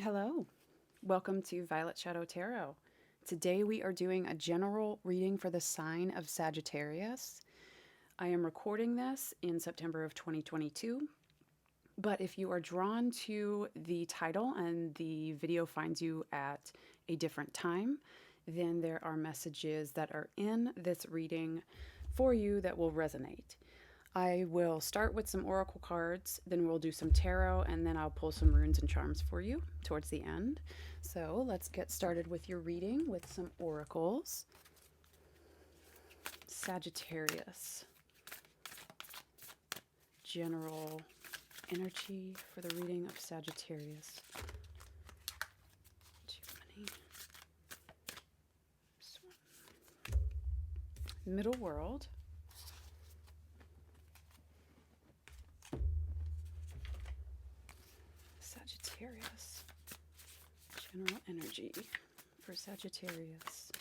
Hello, welcome to Violet Shadow Tarot. Today we are doing a general reading for the sign of Sagittarius. I am recording this in September of 2022, but if you are drawn to the title and the video finds you at a different time, then there are messages that are in this reading for you that will resonate. I will start with some oracle cards, then we'll do some tarot, and then I'll pull some runes and charms for you towards the end. So let's get started with your reading with some oracles. Sagittarius. General energy for the reading of Sagittarius. Gemini. Middle world. Sagittarius. General energy for Sagittarius.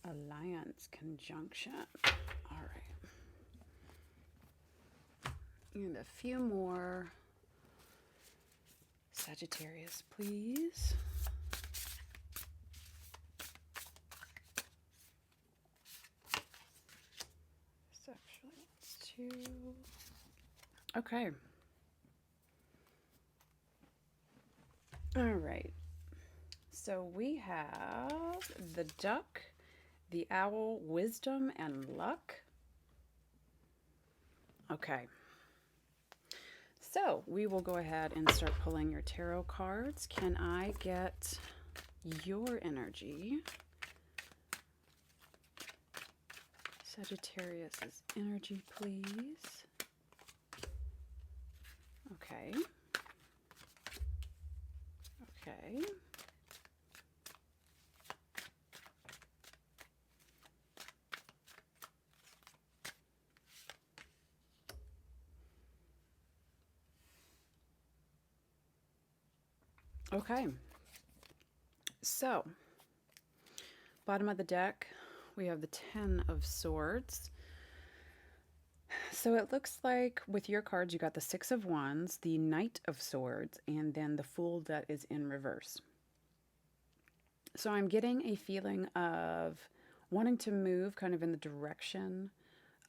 Alliance conjunction. All right. And a few more. Sagittarius, please. Okay. All right. So we have the duck, the owl, wisdom, and luck. Okay. So we will go ahead and start pulling your tarot cards. Can I get your energy? Sagittarius's energy, please. Okay. Okay. Okay. So, bottom of the deck, we have the 10 of Swords. So it looks like with your cards, you got the 6 of Wands, the Knight of Swords, and then the Fool that is in reverse. So I'm getting a feeling of wanting to move kind of in the direction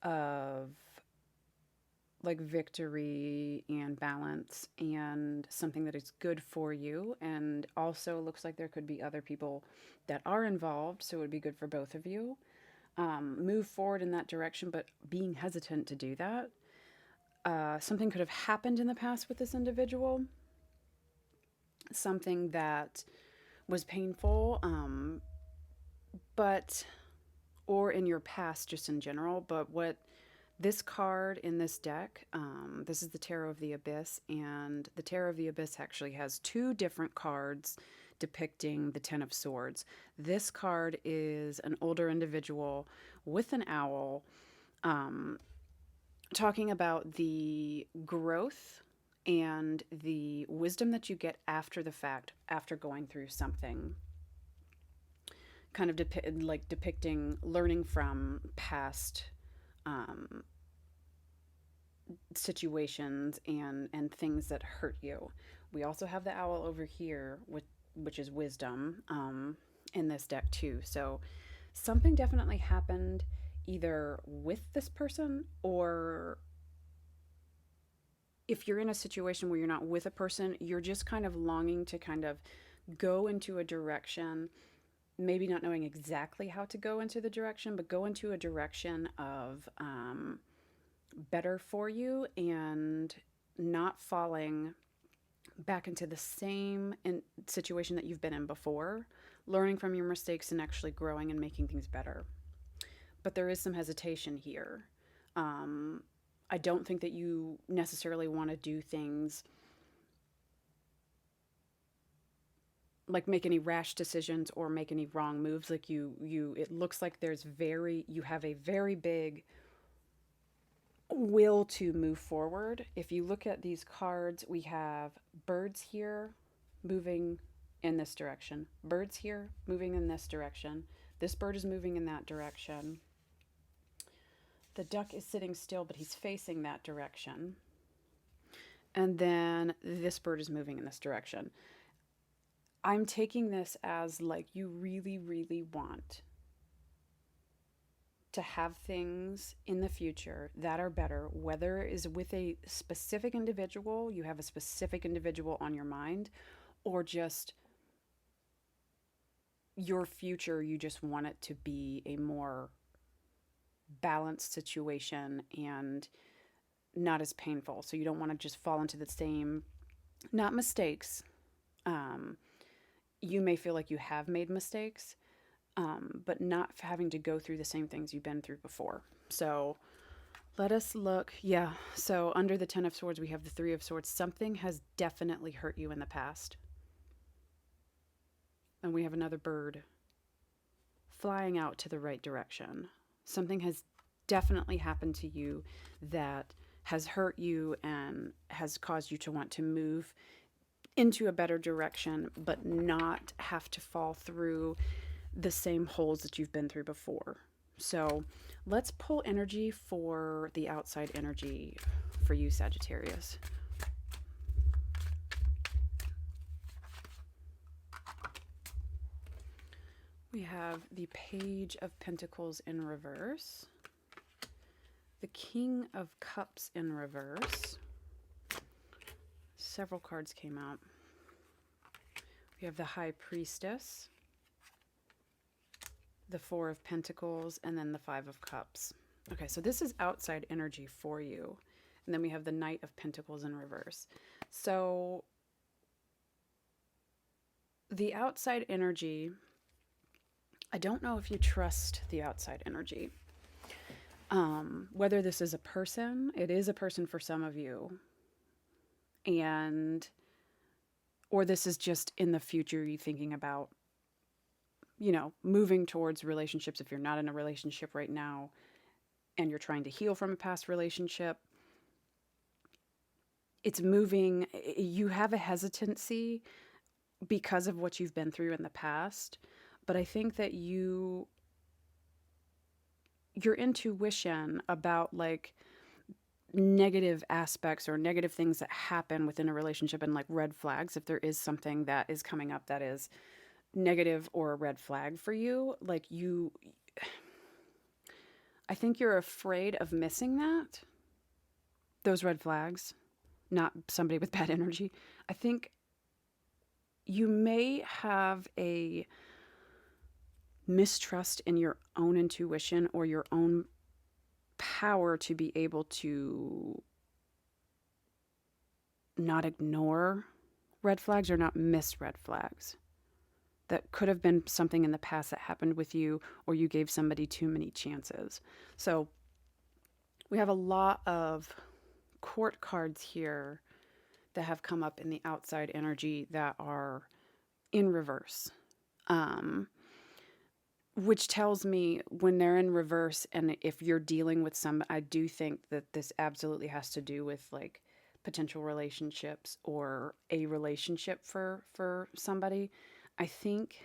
of like victory and balance and something that is good for you. And also looks like there could be other people that are involved, so it would be good for both of you. Move forward in that direction, but being hesitant to do that. Something could have happened in the past with this individual. Something that was painful, or in your past just in general. But what this card in this deck, this is the Tarot of the Abyss, and the Tarot of the Abyss actually has two different cards depicting the 10 of Swords. This card is an older individual with an owl, talking about the growth and the wisdom that you get after the fact, after going through something. Kind of depicting learning from past situations and things that hurt you. We also have the owl over here, which is wisdom, in this deck too. So something definitely happened either with this person, or if you're in a situation where you're not with a person, you're just kind of longing to kind of go into a direction, maybe not knowing exactly how to go into the direction, but go into a direction of better for you and not falling back into the same situation that you've been in before, learning from your mistakes and actually growing and making things better. But there is some hesitation here. I don't think that you necessarily want to do things like make any rash decisions or make any wrong moves. Like it looks like you have a very big will to move forward. If you look at these cards, we have birds here moving in this direction. Bird's here, moving in this direction. This bird is moving in that direction. The duck is sitting still, but he's facing that direction. And then this bird is moving in this direction. I'm taking this as like you really, really want to have things in the future that are better, whether it is with a specific individual, you have a specific individual on your mind, or just your future, you just want it to be a more balanced situation and not as painful. So you don't want to just fall into the same, not mistakes. You may feel like you have made mistakes, but not having to go through the same things you've been through before. So let us look. Yeah. So under the 10 of Swords, we have the 3 of Swords. Something has definitely hurt you in the past. And we have another bird flying out to the right direction. Something has definitely happened to you that has hurt you and has caused you to want to move into a better direction, but not have to fall through the same holes that you've been through before. So let's pull energy for the outside energy for you, Sagittarius. We have the Page of Pentacles in reverse, the King of Cups in reverse. Several cards came out. We have the High Priestess, the 4 of Pentacles, and then the 5 of Cups. Okay, so this is outside energy for you. And then we have the Knight of Pentacles in reverse. So the outside energy, I don't know if you trust the outside energy. Whether this is a person, it is a person for some of you. Or this is just in the future, you thinking about, you know, moving towards relationships. If you're not in a relationship right now and you're trying to heal from a past relationship, it's moving. You have a hesitancy because of what you've been through in the past. But I think that your intuition about like negative aspects or negative things that happen within a relationship and like red flags, if there is something that is coming up that is negative or a red flag for you, like I think you're afraid of missing those red flags, not somebody with bad energy. I think you may have a mistrust in your own intuition or your own power to be able to not ignore red flags or not miss red flags. That could have been something in the past that happened with you, or you gave somebody too many chances. So we have a lot of court cards here that have come up in the outside energy that are in reverse. Which tells me when they're in reverse, and if you're dealing with some, I do think that this absolutely has to do with like potential relationships or a relationship for somebody. I think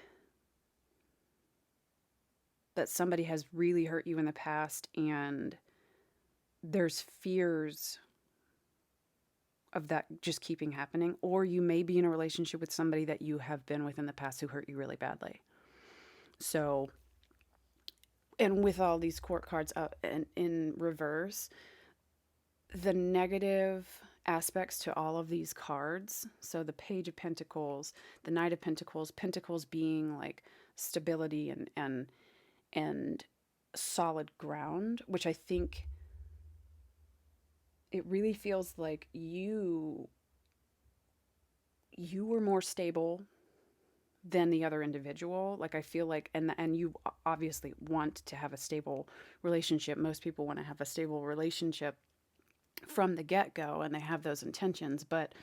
that somebody has really hurt you in the past and there's fears of that just keeping happening, or you may be in a relationship with somebody that you have been with in the past who hurt you really badly. So, and with all these court cards in reverse, the negative aspects to all of these cards, so the Page of Pentacles, the Knight of Pentacles, Pentacles being like stability and solid ground, which I think it really feels like you were more stable than the other individual. Like I feel like, and you obviously want to have a stable relationship. Most people want to have a stable relationship from the get-go, and they have those intentions, but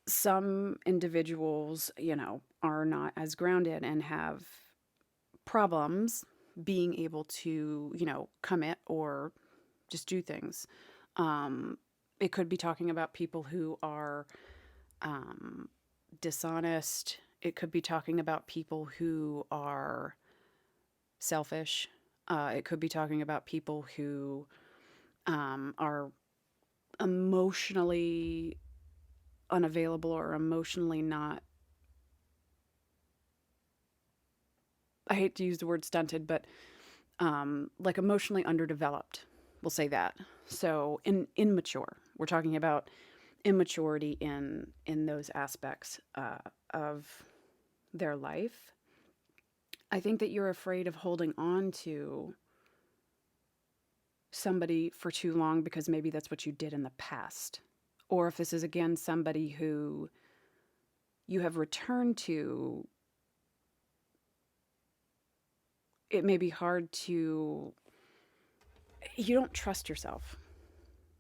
some individuals, you know, are not as grounded and have problems being able to, you know, commit or just do things. It could be talking about people who are dishonest. It could be talking about people who are selfish. It could be talking about people who are emotionally unavailable or emotionally not, I hate to use the word stunted, but like emotionally underdeveloped. We'll say that. So immature. We're talking about immaturity in those aspects of their life. I think that you're afraid of holding on to somebody for too long because maybe that's what you did in the past. Or if this is again somebody who you have returned to, it may be hard to, you don't trust yourself.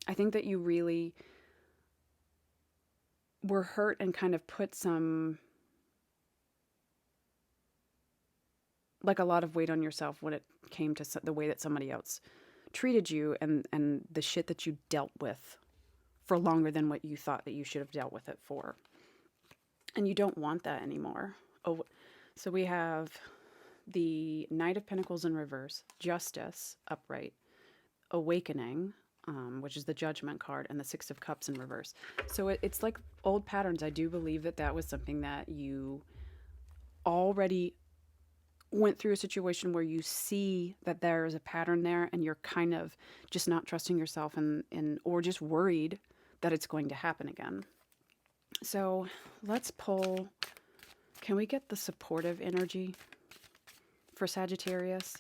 I think that you really were hurt and kind of put some, like a lot of weight on yourself when it came to the way that somebody else treated you and the shit that you dealt with for longer than what you thought that you should have dealt with it for. And you don't want that anymore. Oh, so we have the Knight of Pentacles in reverse, Justice upright, Awakening, which is the Judgment card, and the Six of Cups in reverse. So it's like old patterns. I do believe that that was something that you already went through a situation where you see that there is a pattern there and you're kind of just not trusting yourself and or just worried that it's going to happen again. So let's pull, can we get the supportive energy for Sagittarius?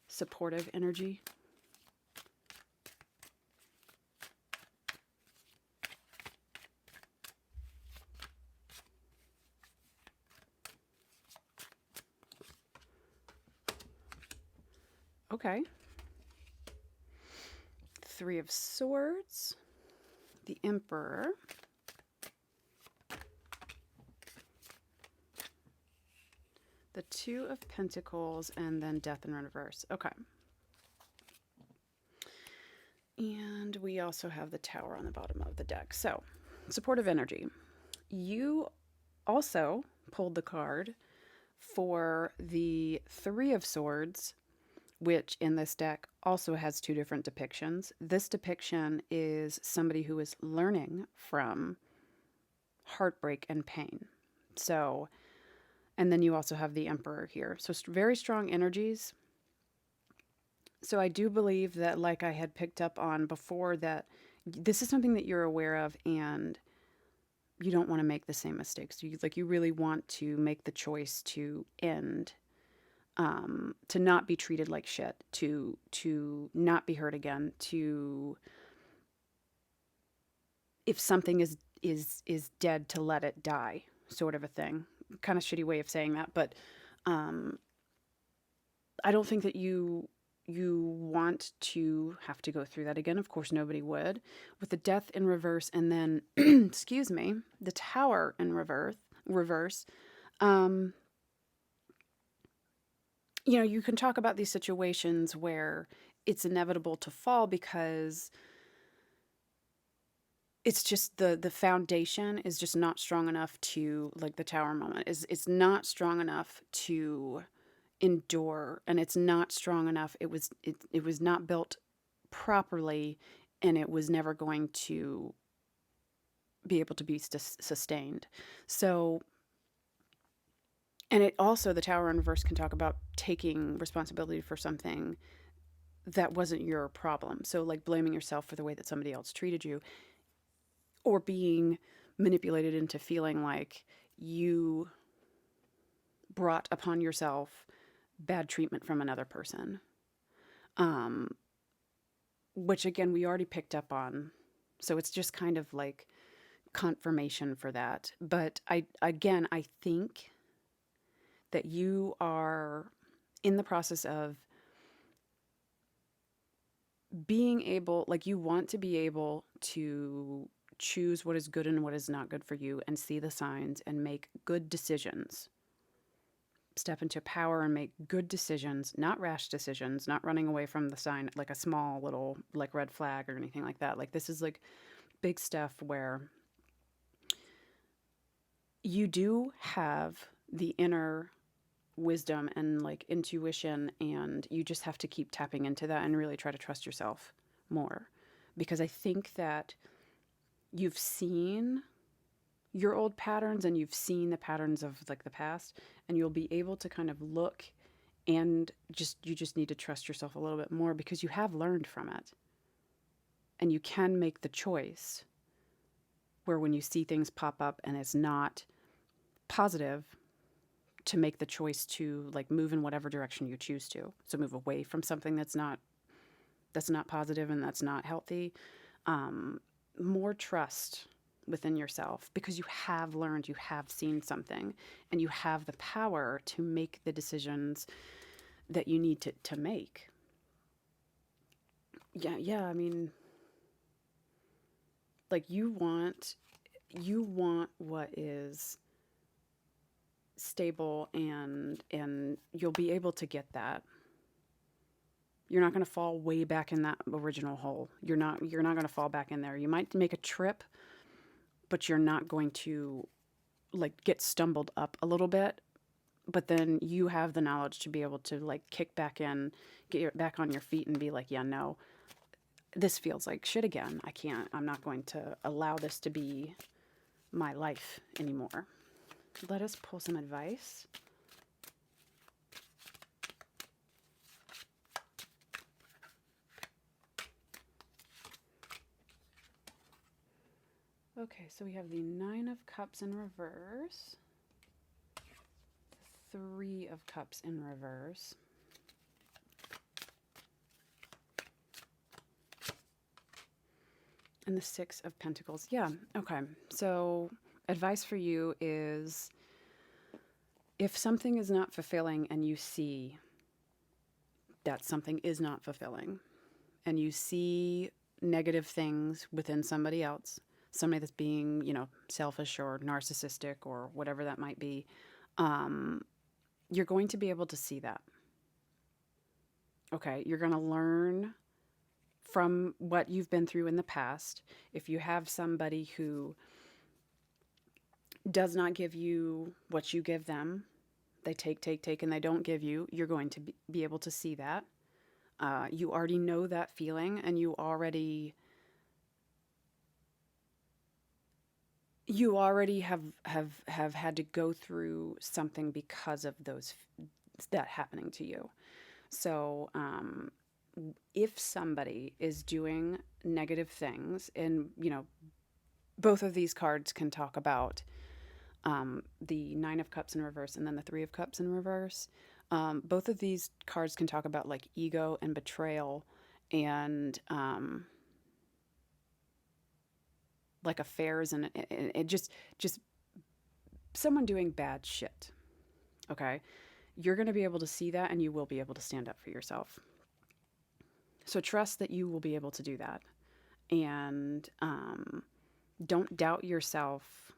Supportive energy. Okay. Three of Swords, the Emperor, the Two of Pentacles, and then Death in reverse. Okay. And we also have the Tower on the bottom of the deck. So, supportive energy. You also pulled the card for the Three of Swords, which in this deck also has two different depictions. This depiction is somebody who is learning from heartbreak and pain. So, and then you also have the Emperor here. So very strong energies. So I do believe that, like I had picked up on before, that this is something that you're aware of and you don't want to make the same mistakes. You really want to make the choice to end, to not be treated like shit, to not be hurt again, to, if something is dead, to let it die, sort of a thing. Kind of shitty way of saying that, but I don't think that you want to have to go through that again. Of course, nobody would. With the Death in reverse, and then, excuse me, the Tower in reverse. You know, you can talk about these situations where it's inevitable to fall because it's just the foundation is just not strong enough to, like the Tower moment, it's not strong enough to endure, and it's not strong enough. It was not built properly, and it was never going to be able to be sustained. So, and it also, the Tower in reverse can talk about taking responsibility for something that wasn't your problem. So like blaming yourself for the way that somebody else treated you, or being manipulated into feeling like you brought upon yourself bad treatment from another person. Which again, we already picked up on. So it's just kind of like confirmation for that. But I think that you are in the process of being able, like you want to be able to choose what is good and what is not good for you and see the signs and make good decisions. Step into power and make good decisions, not rash decisions, not running away from the sign like a small little like red flag or anything like that. Like this is like big stuff where you do have the inner wisdom and like intuition, and you just have to keep tapping into that and really try to trust yourself more, because I think that you've seen your old patterns and you've seen the patterns of like the past, and you'll be able to kind of look and you just need to trust yourself a little bit more, because you have learned from it, and you can make the choice where when you see things pop up and it's not positive, to make the choice to like move in whatever direction you choose to. So move away from something that's not positive and that's not healthy. More trust within yourself, because you have learned, you have seen something, and you have the power to make the decisions that you need to make. Yeah, I mean, like you want what is stable, and you'll be able to get that. You're not going to fall way back in that original hole. You're not going to fall back in there. You might make a trip, but you're not going to like get stumbled up a little bit, but then you have the knowledge to be able to like kick back in, back on your feet and be like, yeah, no, this feels like shit again. I'm not going to allow this to be my life anymore. Let us pull some advice. Okay, so we have the Nine of Cups in reverse, the Three of Cups in reverse, and the Six of Pentacles. Yeah, okay. So advice for you is, if something is not fulfilling and you see that something is not fulfilling, and you see negative things within somebody else, somebody that's being, selfish or narcissistic or whatever that might be, you're going to be able to see that. Okay, you're going to learn from what you've been through in the past. If you have somebody who does not give you what you give them, they take, and they don't give you, you're going to be able to see that. You already know that feeling, and you already have had to go through something because of that happening to you. So if somebody is doing negative things, and both of these cards can talk about the Nine of Cups in reverse and then the Three of Cups in reverse. Both of these cards can talk about like ego and betrayal, and like affairs, and it just someone doing bad shit. Okay, you're going to be able to see that, and you will be able to stand up for yourself. So trust that you will be able to do that, and don't doubt yourself.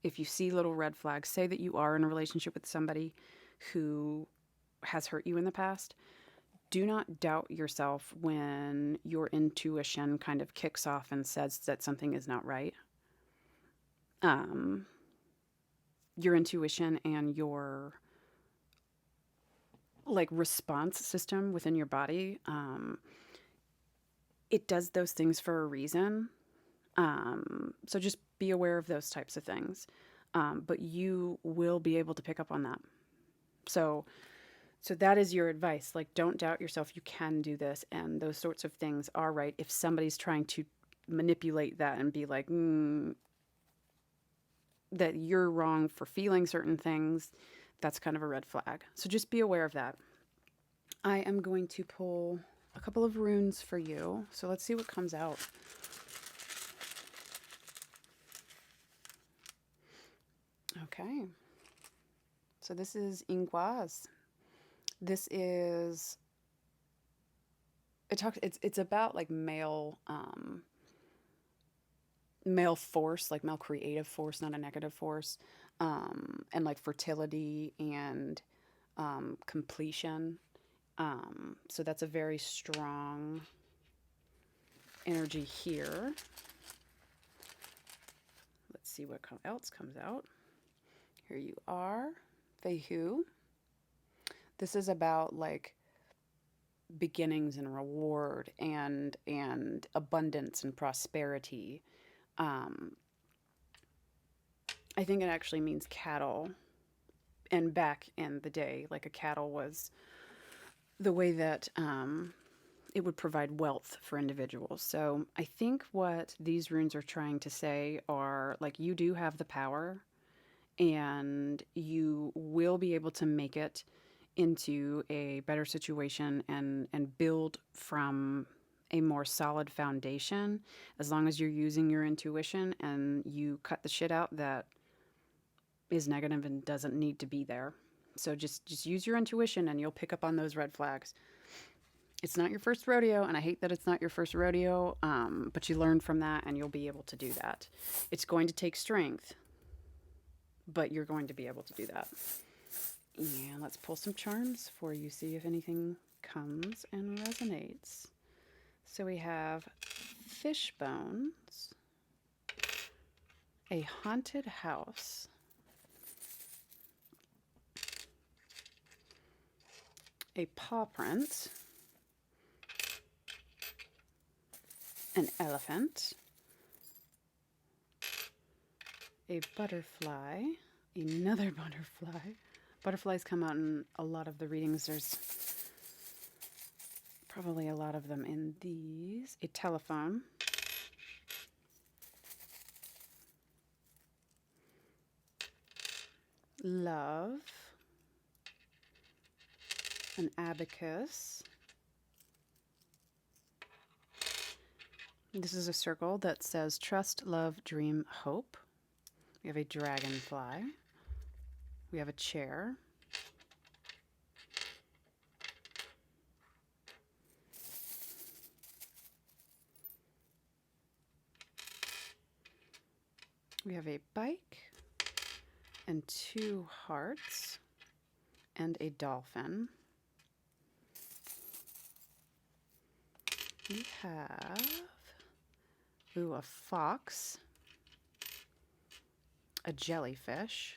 If you see little red flags, say that you are in a relationship with somebody who has hurt you in the past. Do not doubt yourself when your intuition kind of kicks off and says that something is not right. Your intuition and your like response system within your body, it does those things for a reason. So just be aware of those types of things. But you will be able to pick up on that. So that is your advice. Like, don't doubt yourself. You can do this. And those sorts of things are right. If somebody's trying to manipulate that and be like, that you're wrong for feeling certain things, that's kind of a red flag. So just be aware of that. I am going to pull a couple of runes for you. So let's see what comes out. Okay. So this is Inguaz. This is, it's about like male force, like male creative force, not a negative force, and like fertility and completion. So that's a very strong energy here. Let's see what else comes out. Here you are, Fehu. This is about like beginnings and reward and abundance and prosperity. Um, I think it actually means cattle. And back in the day, like a cattle was the way that it would provide wealth for individuals. So I think what these runes are trying to say are like you do have the power and you will be able to make it into a better situation and build from a more solid foundation as long as you're using your intuition and you cut the shit out that is negative and doesn't need to be there. So just use your intuition and you'll pick up on those red flags. It's not your first rodeo, and I hate that it's not your first rodeo, but you learn from that and you'll be able to do that. It's going to take strength, but you're going to be able to do that. And let's pull some charms for you, see if anything comes and resonates. So we have fish bones, a haunted house, a paw print, an elephant, a butterfly, another butterfly. Butterflies come out in a lot of the readings. There's probably a lot of them in these. A telephone, love, an abacus. This is a circle that says trust, love, dream, hope. We have a dragonfly. We have a chair. We have a bike and 2 hearts and a dolphin. We have, a fox, a jellyfish,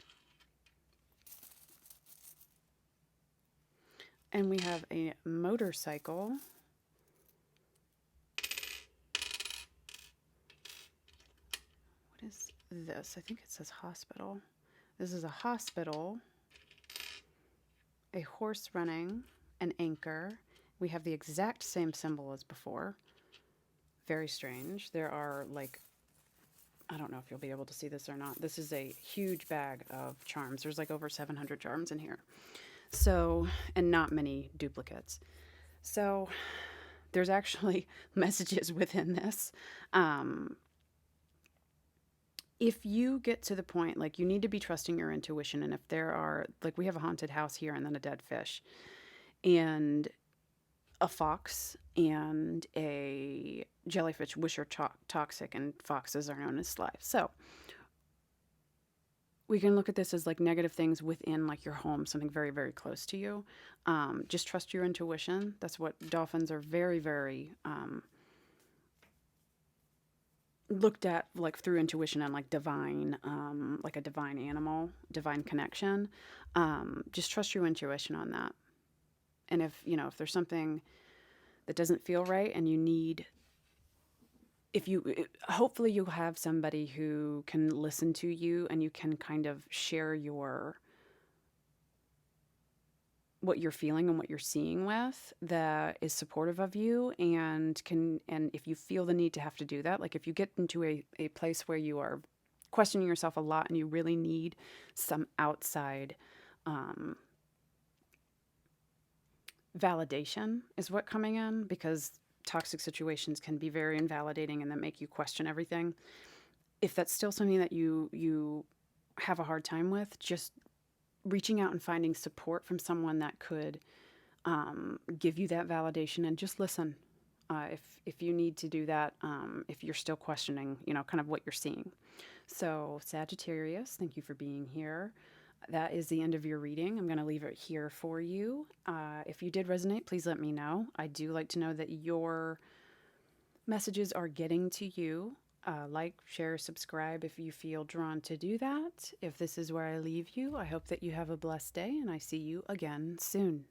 and we have a motorcycle, what is this? I think it says hospital. This is a hospital, a horse running, an anchor. We have the exact same symbol as before. Very strange. There are like, I don't know if you'll be able to see this or not. This is a huge bag of charms. There's like over 700 charms in here. So, and not many duplicates. So there's actually messages within this. If you get to the point, like you need to be trusting your intuition. And if there are, like we have a haunted house here and then a dead fish and a fox and a jellyfish, which are toxic, and foxes are known as sly. So we can look at this as like negative things within like your home, something very, very close to you. Just trust your intuition. That's what dolphins are very, very looked at like through intuition and like divine, like a divine animal, divine connection. Just trust your intuition on that. And if, if there's something that doesn't feel right and you need, hopefully you'll have somebody who can listen to you and you can kind of share what you're feeling and what you're seeing with that is supportive of you and if you feel the need to have to do that, like if you get into a place where you are questioning yourself a lot and you really need some outside validation is what coming in, because toxic situations can be very invalidating and that make you question everything. If that's still something that you have a hard time with, just reaching out and finding support from someone that could give you that validation and just listen. If you need to do that, if you're still questioning, kind of what you're seeing. So Sagittarius, thank you for being here. That is the end of your reading. I'm going to leave it here for you. If you did resonate, please let me know. I do like to know that your messages are getting to you. Like, share, subscribe if you feel drawn to do that. If this is where I leave you, I hope that you have a blessed day, and I see you again soon.